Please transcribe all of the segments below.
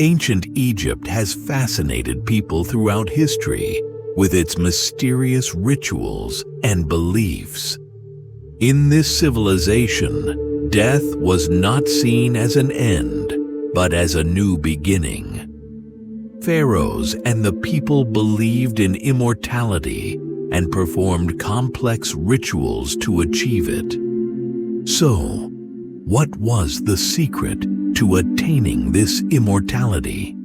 Ancient Egypt has fascinated people throughout history with its mysterious rituals and beliefs. In this civilization, death was not seen as an end, but as a new beginning. Pharaohs and the people believed in immortality and performed complex rituals to achieve it. So, what was the secret to attaining this immortality?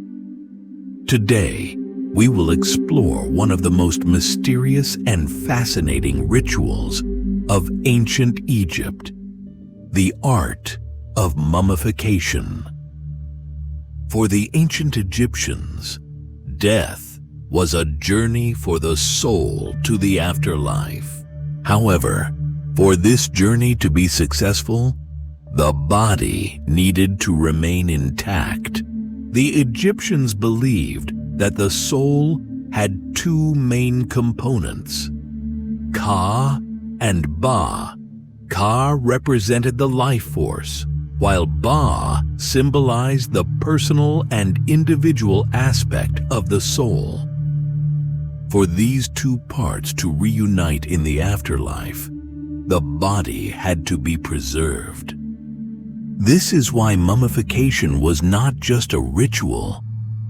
Today, we will explore one of the most mysterious and fascinating rituals of ancient Egypt, the art of mummification. For the ancient Egyptians, death was a journey for the soul to the afterlife. However, for this journey to be successful, the body needed to remain intact. The Egyptians believed that the soul had two main components, Ka and Ba. Ka represented the life force, while Ba symbolized the personal and individual aspect of the soul. For these two parts to reunite in the afterlife, the body had to be preserved. This is why mummification was not just a ritual,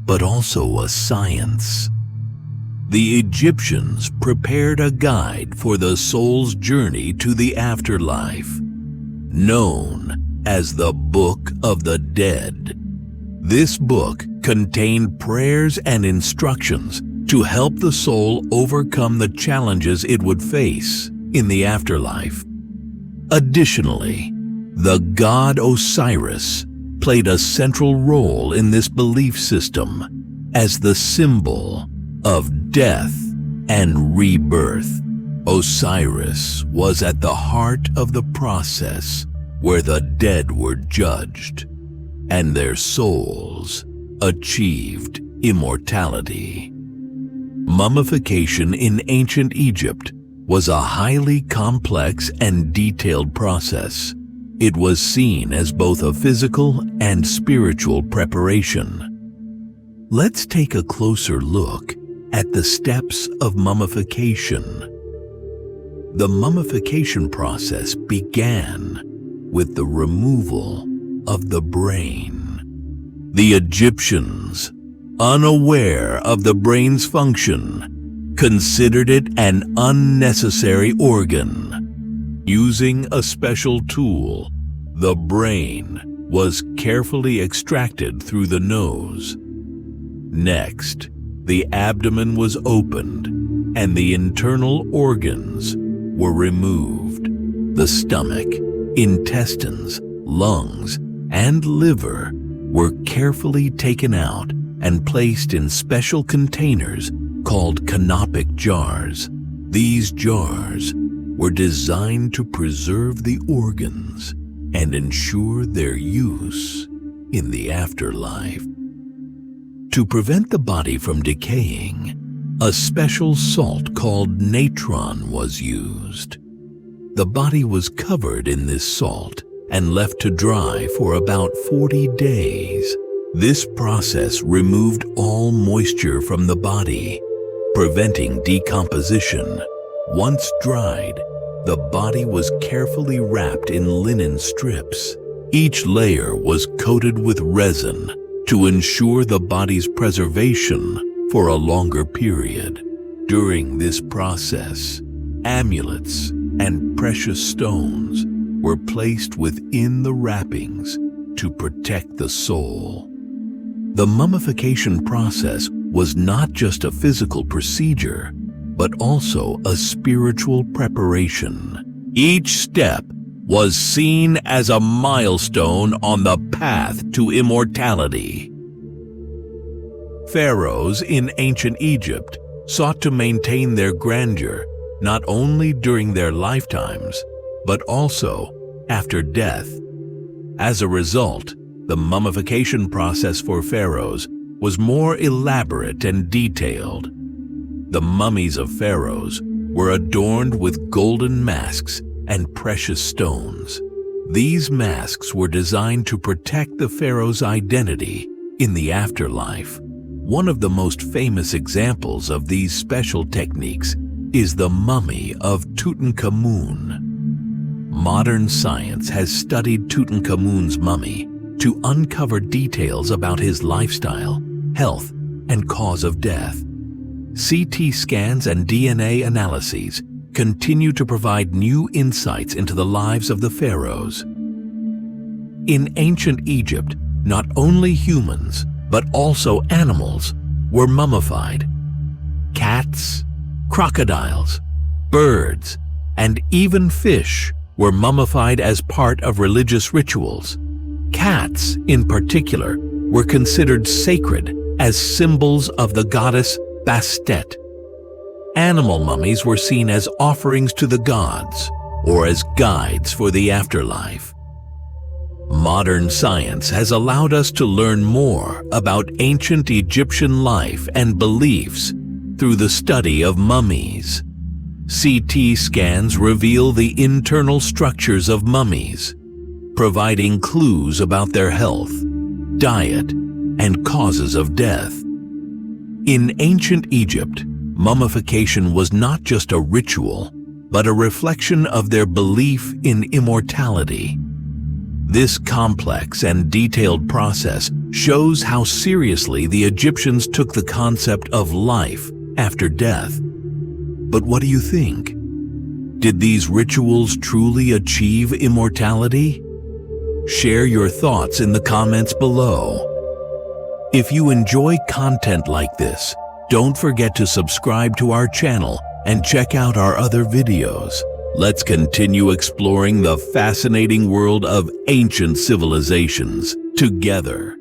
but also a science. The Egyptians prepared a guide for the soul's journey to the afterlife, known as the Book of the Dead. This book contained prayers and instructions to help the soul overcome the challenges it would face in the afterlife. Additionally, the god Osiris played a central role in this belief system as the symbol of death and rebirth. Osiris was at the heart of the process where the dead were judged and their souls achieved immortality. Mummification in ancient Egypt was a highly complex and detailed process. It was seen as both a physical and spiritual preparation. Let's take a closer look at the steps of mummification. The mummification process began with the removal of the brain. The Egyptians, unaware of the brain's function, considered it an unnecessary organ. Using a special tool, the brain was carefully extracted through the nose. Next, the abdomen was opened and the internal organs were removed. The stomach, intestines, lungs, and liver were carefully taken out and placed in special containers called canopic jars. These jars were designed to preserve the organs and ensure their use in the afterlife. To prevent the body from decaying, a special salt called natron was used. The body was covered in this salt and left to dry for about 40 days. This process removed all moisture from the body, preventing decomposition. Once dried, the body was carefully wrapped in linen strips. Each layer was coated with resin to ensure the body's preservation for a longer period. During this process, amulets and precious stones were placed within the wrappings to protect the soul. The mummification process was not just a physical procedure, but also a spiritual preparation. Each step was seen as a milestone on the path to immortality. Pharaohs in ancient Egypt sought to maintain their grandeur not only during their lifetimes, but also after death. As a result, the mummification process for pharaohs was more elaborate and detailed. The mummies of pharaohs were adorned with golden masks and precious stones. These masks were designed to protect the pharaoh's identity in the afterlife. One of the most famous examples of these special techniques is the mummy of Tutankhamun. Modern science has studied Tutankhamun's mummy to uncover details about his lifestyle, health, and cause of death. CT scans and DNA analyses continue to provide new insights into the lives of the pharaohs. In ancient Egypt, not only humans, but also animals were mummified. Cats, crocodiles, birds, and even fish were mummified as part of religious rituals. Cats, in particular, were considered sacred as symbols of the goddess Bastet. Animal mummies were seen as offerings to the gods or as guides for the afterlife. Modern science has allowed us to learn more about ancient Egyptian life and beliefs through the study of mummies. CT scans reveal the internal structures of mummies, providing clues about their health, diet, and causes of death. In ancient Egypt, mummification was not just a ritual, but a reflection of their belief in immortality. This complex and detailed process shows how seriously the Egyptians took the concept of life after death. But what do you think? Did these rituals truly achieve immortality? Share your thoughts in the comments below. If you enjoy content like this, don't forget to subscribe to our channel and check out our other videos. Let's continue exploring the fascinating world of ancient civilizations together.